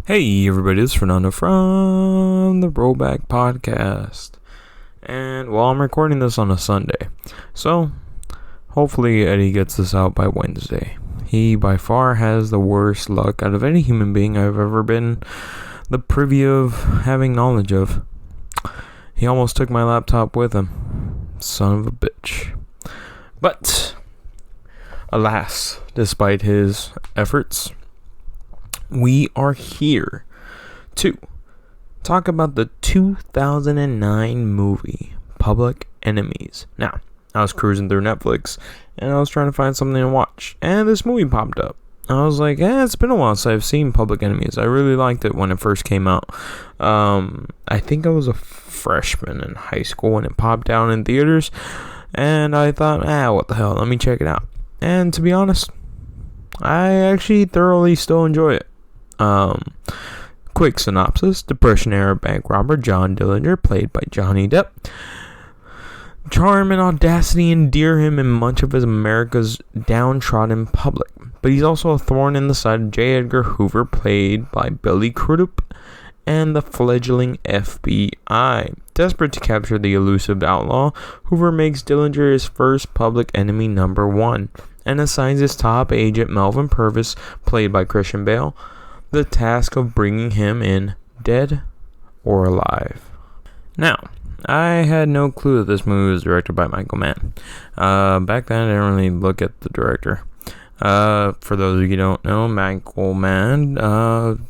Hey everybody, it's Fernando from the Rollback Podcast. And I'm recording this on a Sunday. So, hopefully Eddie gets this out by Wednesday. He by far has the worst luck out of any human being I've ever been the privy of having knowledge of. He almost took my laptop with him. Son of a bitch. But, alas, despite his efforts, we are here to talk about the 2009 movie Public Enemies. Now, I was cruising through Netflix and I was trying to find something to watch, and this movie popped up. I was like, it's been a while since I've seen Public Enemies. I really liked it when it first came out. I think I was a freshman in high school when it popped out in theaters, and I thought, what the hell, let me check it out. And to be honest, I actually thoroughly still enjoy it. Quick synopsis: Depression era bank robber John Dillinger, played by Johnny Depp. Charm and audacity endear him in much of his America's downtrodden public, but he's also a thorn in the side of J. Edgar Hoover, played by Billy Crudup, and the fledgling FBI. Desperate to capture the elusive outlaw, Hoover makes Dillinger his first public enemy number one, and assigns his top agent Melvin Purvis, played by Christian Bale, the task of bringing him in, dead or alive. Now, I had no clue that this movie was directed by Michael Mann. Back then, I didn't really look at the director. For those of you who don't know, Michael Mann,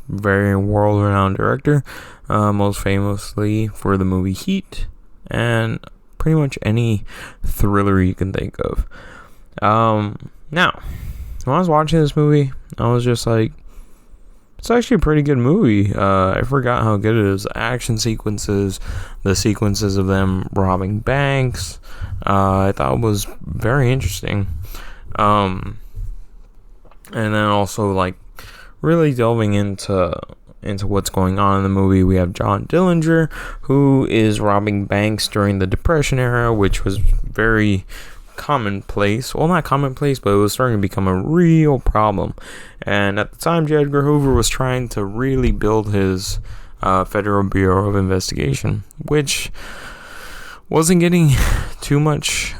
very world-renowned director, most famously for the movie Heat, and pretty much any thriller you can think of. Now, when I was watching this movie, I was just like, it's actually a pretty good movie. I forgot how good it is. The action sequences, the sequences of them robbing banks, I thought was very interesting. And then also like really delving into what's going on in the movie. We have John Dillinger, who is robbing banks during the Depression era, which was very commonplace. Well, not commonplace, but it was starting to become a real problem. And at the time, J. Edgar Hoover was trying to really build his Federal Bureau of Investigation, which wasn't getting too much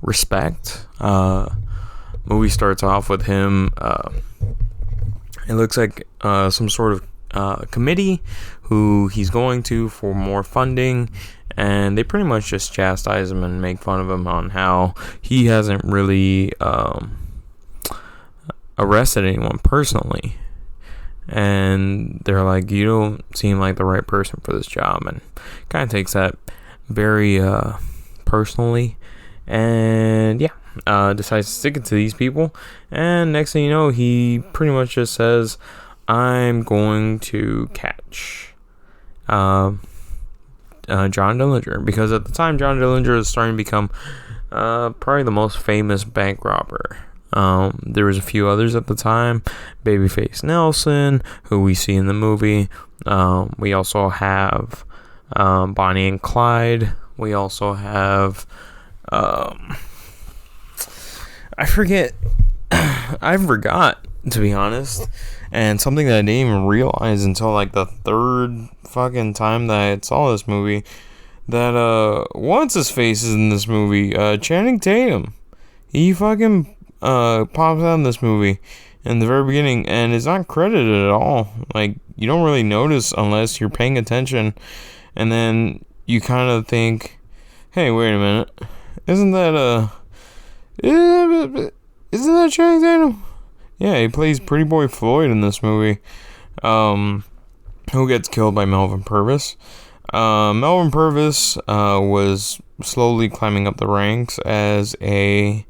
respect. Movie starts off with him. It looks like some sort of committee who he's going to for more funding. And they pretty much just chastise him and make fun of him on how he hasn't really arrested anyone personally. And they're like, you don't seem like the right person for this job. And kind of takes that very personally. And decides to stick it to these people. And next thing you know, he pretty much just says, I'm going to catch John Dillinger, because at the time John Dillinger is starting to become probably the most famous bank robber. There was a few others at the time, Babyface Nelson, who we see in the movie. We also have Bonnie and Clyde. We also have I forgot, to be honest. And something that I didn't even realize until like the third fucking time that I saw this movie, that what's his face is in this movie, Channing Tatum. He fucking pops out in this movie in the very beginning and is not credited at all. Like, you don't really notice unless you're paying attention, and then you kind of think, hey, wait a minute, isn't that Channing Tatum? Yeah, he plays Pretty Boy Floyd in this movie, who gets killed by Melvin Purvis. Melvin Purvis was slowly climbing up the ranks as a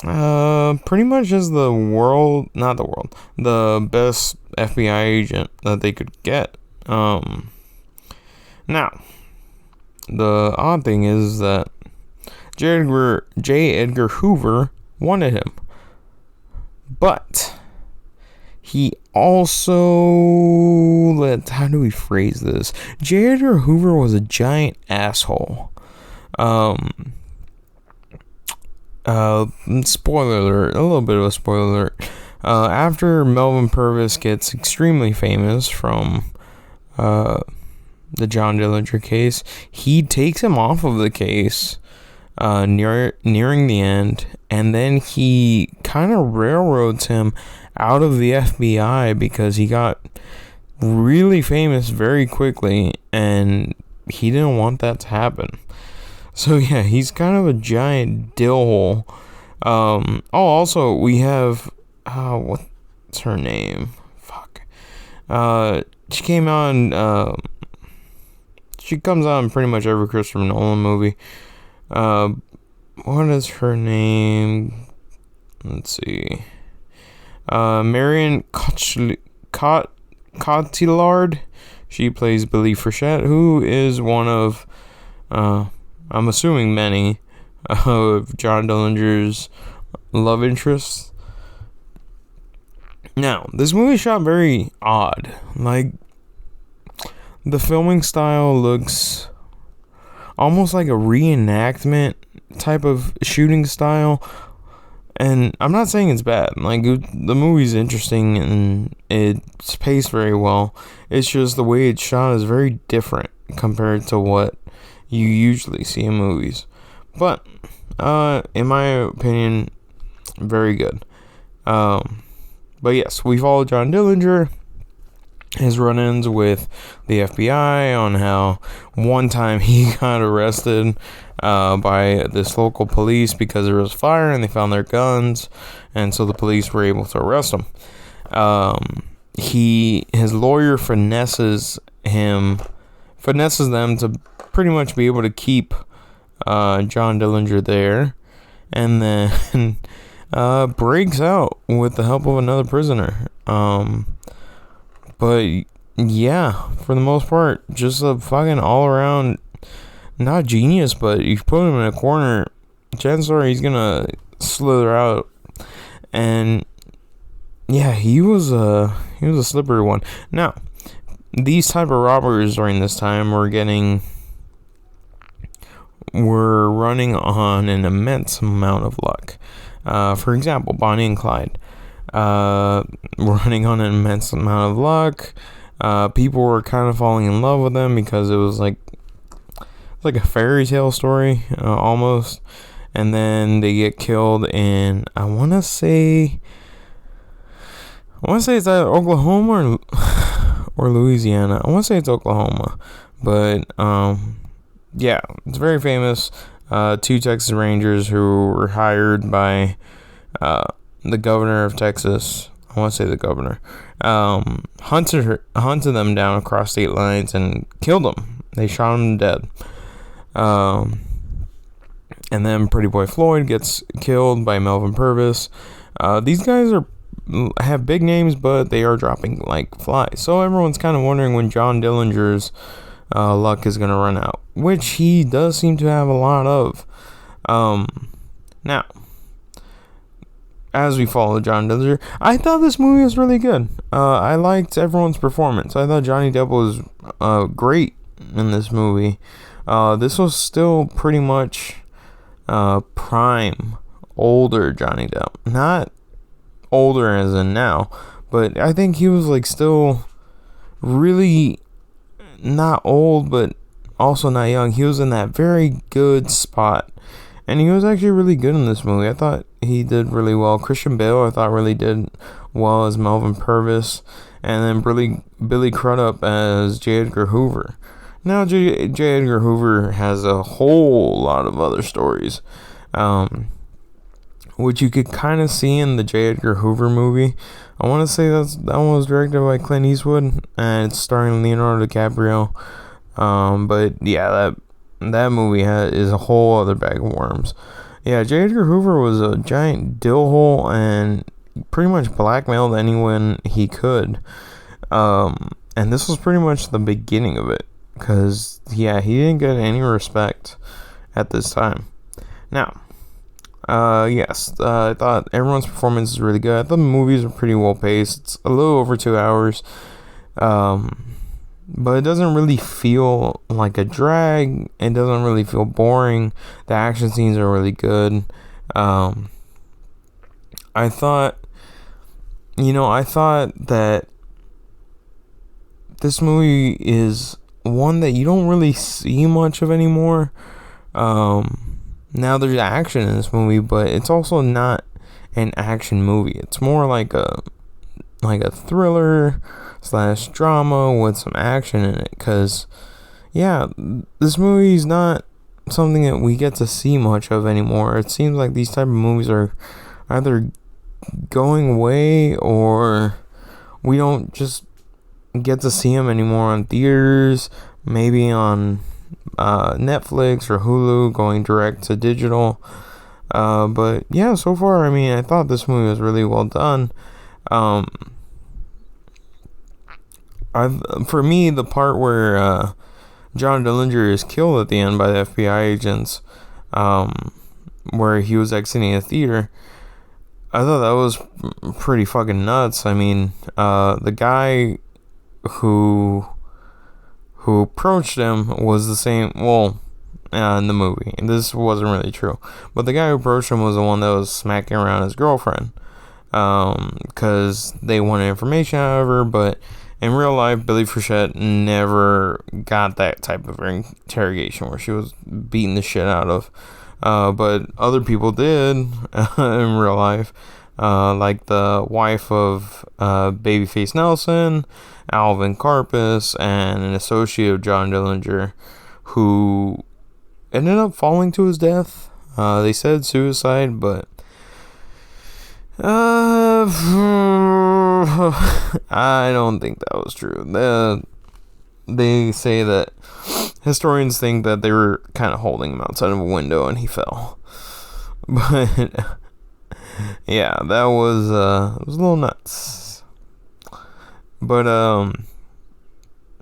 pretty much as the best FBI agent that they could get. Now, the odd thing is that J. Edgar Hoover wanted him. But he also, how do we phrase this? J. Edgar Hoover was a giant asshole. Spoiler alert, a little bit of a spoiler alert. After Melvin Purvis gets extremely famous from the John Dillinger case, he takes him off of the case nearing the end, and then he kind of railroads him out of the FBI because he got really famous very quickly, and he didn't want that to happen. So yeah, he's kind of a giant dill hole. Also we have what's her name? She came on. She comes on pretty much every Christopher Nolan movie. What is her name? Let's see. Marion Cotillard. She plays Billy Frechette, who is one of, I'm assuming many, of John Dillinger's love interests. Now, this movie shot very odd. Like, the filming style looks almost like a reenactment type of shooting style. And I'm not saying it's bad. Like, the movie's interesting and it's paced very well. It's just the way it's shot is very different compared to what you usually see in movies. But, in my opinion, very good. But yes, we follow John Dillinger, his run-ins with the FBI on how one time he got arrested by this local police because there was fire and they found their guns, and so the police were able to arrest him. His lawyer finesses them to pretty much be able to keep John Dillinger there, and then breaks out with the help of another prisoner. But yeah, for the most part, just a fucking all around, not genius, but you put him in a corner, chances are he's gonna slither out. And yeah, he was a slippery one. Now, these type of robbers during this time were running on an immense amount of luck. For example, Bonnie and Clyde. Running on an immense amount of luck. People were kind of falling in love with them because it was like a fairy tale story, almost. And then they get killed in, I want to say it's either Oklahoma or Louisiana. I want to say it's Oklahoma, but yeah, it's very famous. Two Texas Rangers who were hired by the governor of Texas. I want to say the governor hunted them down across state lines and killed them. They shot them dead. And then Pretty Boy Floyd gets killed by Melvin Purvis. These guys have big names, but they are dropping like flies. So everyone's kind of wondering when John Dillinger's luck is going to run out, which he does seem to have a lot of. Now, as we follow John Dillinger, I thought this movie was really good. I liked everyone's performance. I thought Johnny Depp was great in this movie. This was still pretty much prime, older Johnny Depp. Not older as in now, but I think he was like still really not old, but also not young. He was in that very good spot, and he was actually really good in this movie. I thought he did really well. Christian Bale, I thought, really did well as Melvin Purvis, and then Billy Crudup as J. Edgar Hoover. Now, J. Edgar Hoover has a whole lot of other stories, which you could kind of see in the J. Edgar Hoover movie. I want to say that one was directed by Clint Eastwood, and it's starring Leonardo DiCaprio. But yeah, that movie is a whole other bag of worms. Yeah, J. Edgar Hoover was a giant dill hole and pretty much blackmailed anyone he could. And this was pretty much the beginning of it. Because, yeah, he didn't get any respect at this time. Now, yes, I thought everyone's performance is really good. I thought the movies were pretty well paced. It's a little over 2 hours. But it doesn't really feel like a drag. It doesn't really feel boring. The action scenes are really good. I thought I thought that this movie is one that you don't really see much of anymore. Now there's action in this movie, but it's also not an action movie. It's more like a thriller / drama with some action in it. Cause this movie is not something that we get to see much of anymore. It seems like these type of movies are either going away, or we don't just get to see them anymore on theaters, maybe on Netflix or Hulu, going direct to digital. But yeah, so far, I thought this movie was really well done. For me, the part where John Dillinger is killed at the end by the FBI agents, where he was exiting a theater, I thought that was pretty fucking nuts. The guy who approached him was the same, in the movie, and this wasn't really true, but the guy who approached him was the one that was smacking around his girlfriend, because they wanted information out of her. But in real life, Billy Frechette never got that type of interrogation where she was beating the shit out of, but other people did in real life, like the wife of Babyface Nelson, Alvin Karpis, and an associate of John Dillinger, who ended up falling to his death. They said suicide, but I don't think that was true. They say that historians think that they were kind of holding him outside of a window and he fell. But yeah, that was it was a little nuts. But and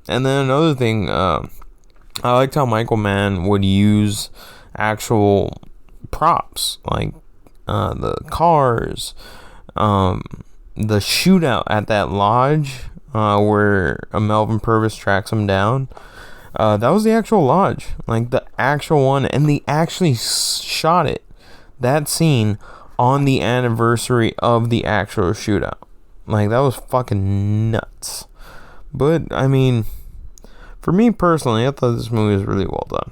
then another thing, I liked how Michael Mann would use actual props, like the cars, the shootout at that lodge, where Melvin Purvis tracks him down. That was the actual lodge, like the actual one, and they actually shot that scene on the anniversary of the actual shootout. Like, that was fucking nuts. But for me personally, I thought this movie was really well done.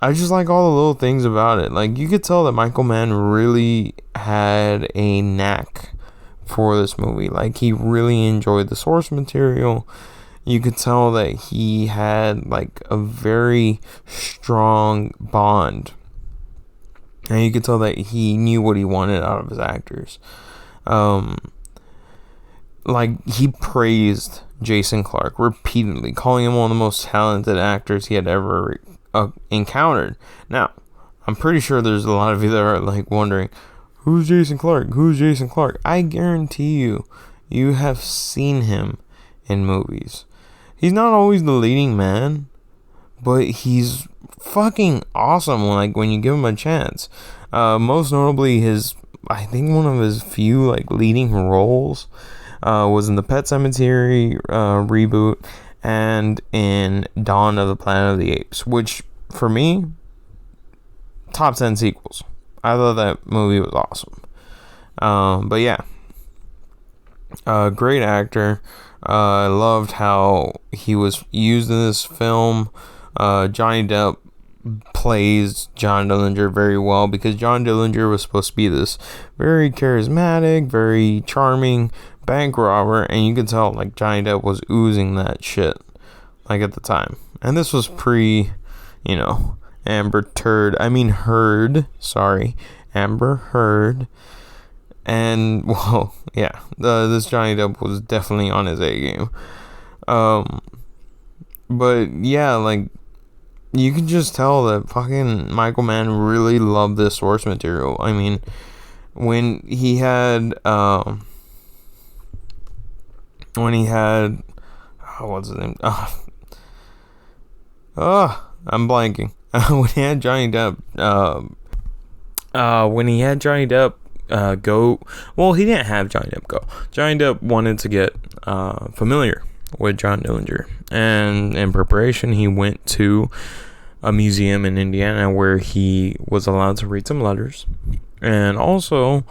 I just like all the little things about it. Like, you could tell that Michael Mann really had a knack for this movie. Like, he really enjoyed the source material. You could tell that he had like a very strong bond, and you could tell that he knew what he wanted out of his actors. Like, he praised Jason Clarke repeatedly, calling him one of the most talented actors he had ever encountered. Now, I'm pretty sure there's a lot of you that are like wondering, who's Jason Clarke? Who's Jason Clarke? I guarantee you have seen him in movies. He's not always the leading man, but he's fucking awesome, like, when you give him a chance. Most notably, I think one of his few like leading roles was in the Pet Sematary reboot and in Dawn of the Planet of the Apes, which for me, top 10 sequels. I thought that movie was awesome. But yeah, great actor. I loved how he was used in this film. Johnny Depp plays John Dillinger very well, because John Dillinger was supposed to be this very charismatic, very charming bank robber, and you could tell like Johnny Depp was oozing that shit like at the time. And this was pre, Amber Heard. And well, yeah, this Johnny Depp was definitely on his A game. But yeah, like, you can just tell that fucking Michael Mann really loved this source material. I mean, when he had what's his name? I'm blanking. When he had Johnny Depp, go. Well, he didn't have Johnny Depp go. Johnny Depp wanted to get familiar with John Dillinger, and in preparation, he went to a museum in Indiana where he was allowed to read some letters, and also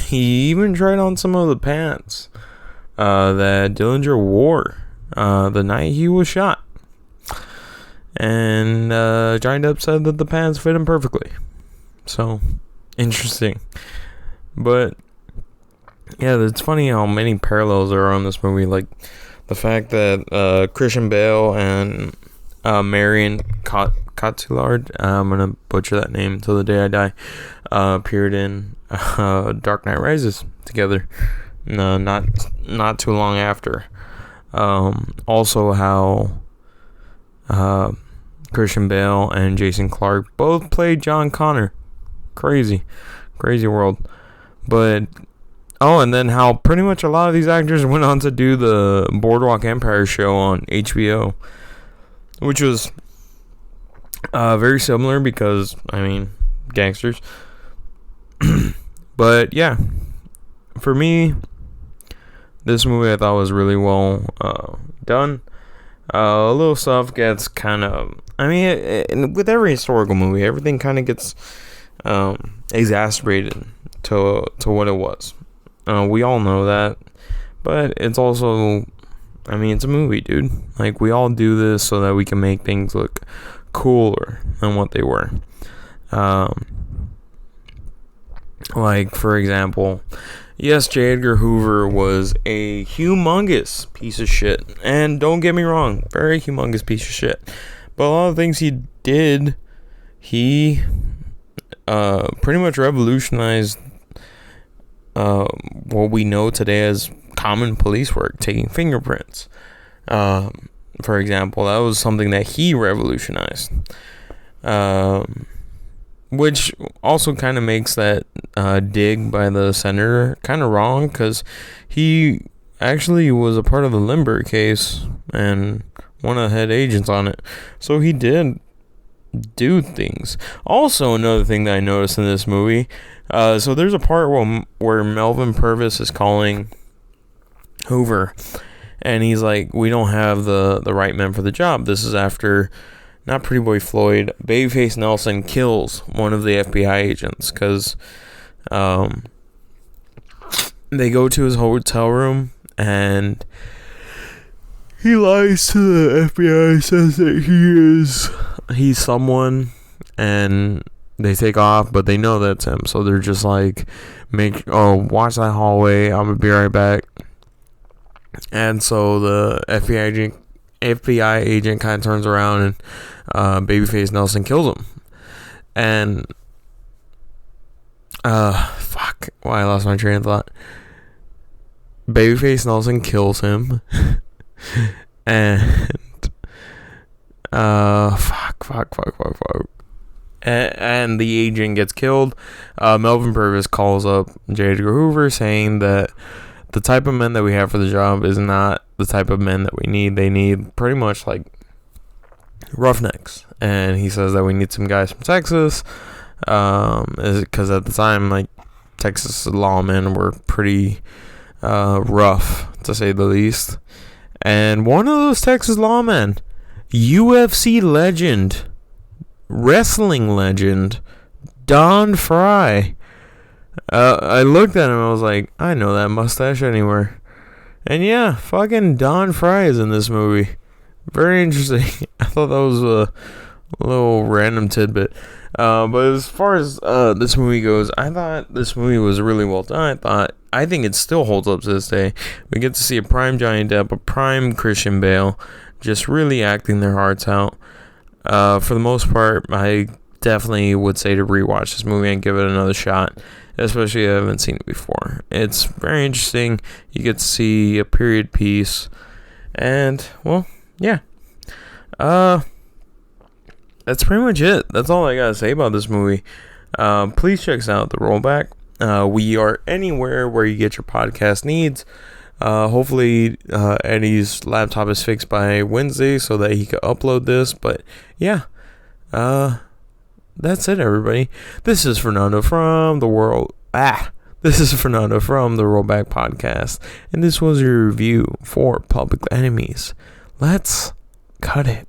He even tried on some of the pants that Dillinger wore the night he was shot. And Johnny Depp said that the pants fit him perfectly. So, interesting. But, yeah, it's funny how many parallels there are on this movie. Like, the fact that Christian Bale and Marion Cotillard, I'm going to butcher that name till the day I die, appeared in Dark Knight Rises together. No, not too long after. Also how Christian Bale and Jason Clarke both played John Connor. Crazy world. But and then how pretty much a lot of these actors went on to do the Boardwalk Empire show on HBO, which was very similar because, I mean, gangsters. But yeah, for me, this movie I thought was really well done. A little stuff gets kind of, I mean, with every historical movie, everything kind of gets exacerbated to what it was. We all know that, but it's also, I mean, it's a movie, dude. Like, we all do this so that we can make things look cooler than what they were. Like, for example, yes, J. Edgar Hoover was a humongous piece of shit. And don't get me wrong, very humongous piece of shit. But a lot of things he did, he pretty much revolutionized what we know today as common police work, taking fingerprints. For example, that was something that he revolutionized. Which also kind of makes that dig by the senator kind of wrong, because he actually was a part of the Lindbergh case and one of the head agents on it. So he did do things. Also, another thing that I noticed in this movie, so there's a part where Melvin Purvis is calling Hoover, and he's like, we don't have the right men for the job. This is after, not Pretty Boy Floyd, Babyface Nelson kills one of the FBI agents, because they go to his hotel room and he lies to the FBI, says that he's someone, and they take off, but they know that's him, so they're just like, watch that hallway, I'm gonna be right back. And so the FBI agent kind of turns around and Babyface Nelson kills him. And fuck, why I lost my train of thought. Babyface Nelson kills him. And fuck. And the agent gets killed. Melvin Purvis calls up J. Edgar Hoover saying that the type of men that we have for the job is not the type of men that we need. They need pretty much like roughnecks. And he says that we need some guys from Texas. Because at the time, like, Texas lawmen were pretty rough, to say the least. And one of those Texas lawmen, UFC legend, wrestling legend, Don Fry. I looked at him and I was like, I know that mustache anywhere. And yeah, fucking Don Fry is in this movie. Very interesting. I thought that was a little random tidbit. But as far as this movie goes, I thought this movie was really well done. I think it still holds up to this day. We get to see a prime Johnny Depp, a prime Christian Bale, just really acting their hearts out. For the most part, I definitely would say to rewatch this movie and give it another shot, especially if I haven't seen it before. It's very interesting. You get to see a period piece, and, well, yeah. That's pretty much it. That's all I gotta say about this movie. Please check us out, The Rollback. We are anywhere where you get your podcast needs. Hopefully Eddie's laptop is fixed by Wednesday so that he can upload this. But yeah, that's it, everybody. This is Fernando from the Rollback Podcast, and this was your review for Public Enemies. Let's cut it.